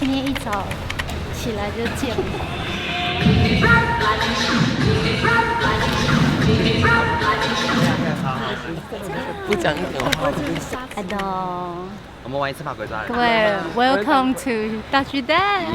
今天一早起来就见我。不讲一点话。I know。我们玩一次马鬼抓人。各位 ，Welcome to 大巨蛋。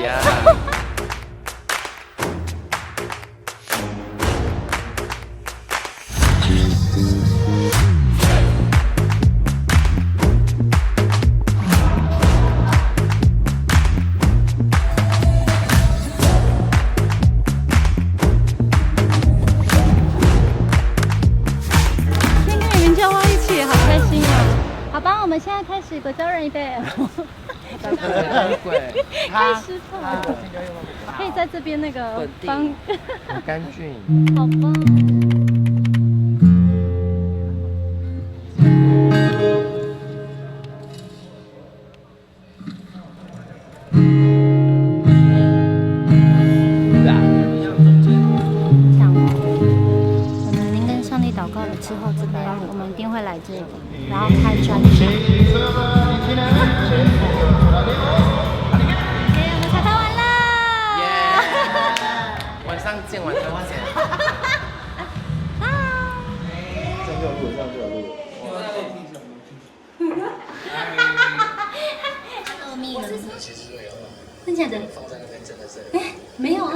好吧，我们现在开始鬼招人预备。开始跑，可以在这边那个帮。很干净。好棒。之后这边我们一定会来这里，然后开专场。我们彩排完了。晚上见，晚上见。这样就有录，这样就有录。恶命了。真假的？哎，没有啊。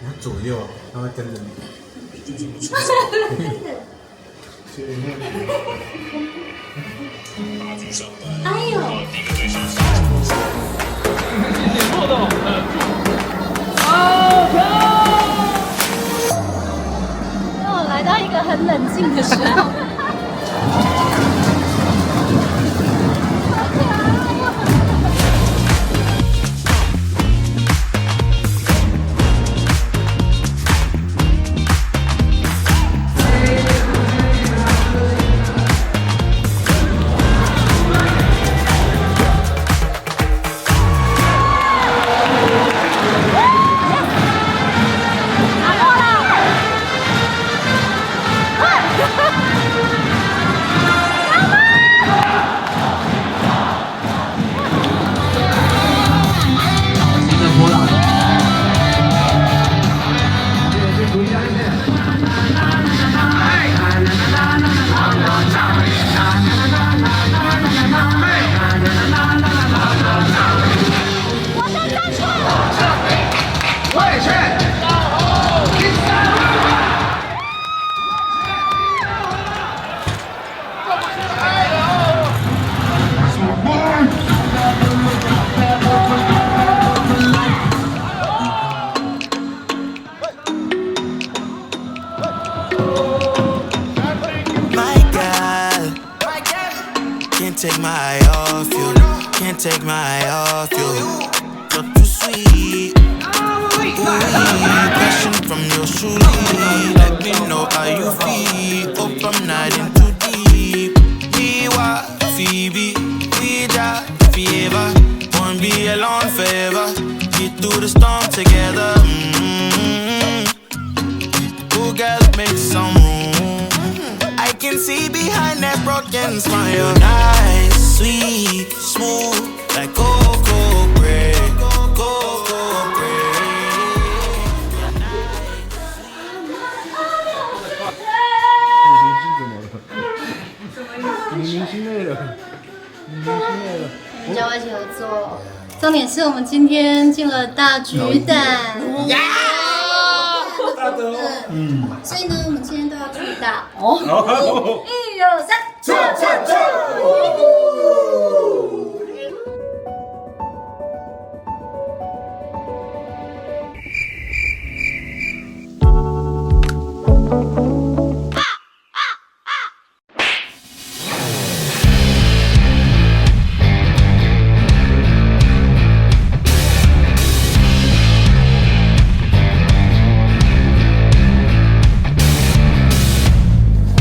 你要左右，他会跟着你。哎呦！让我来到一个很冷静的时候。Take my eye off you, can't take my eye off you. You're too sweet, passion from your truly. Let me know how you feel. Hope I'm not in too deep. Miwa, Phoebe, we die forever. Won't be alone forever. Get through the storm together. Oh, girl, make some room. I can see behind that broken smile. Nice, sweet, smooth, like cocoa bread. Cocoa bread. 你明星累了，你明星累了。跟着我一起合作。重点是我们今天进了大巨蛋。所以呢，我们今天都要去大。哦。1、2、3，走！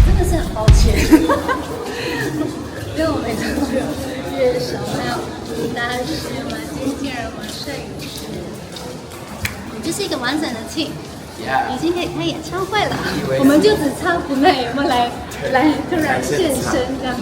真的是很抱歉，因为我每次都有乐手，还有舞蹈师、经纪人、摄影师，你就是一个完整的 team。已经可以开演唱会了，我们就只差不妹有没有来突然现身这样。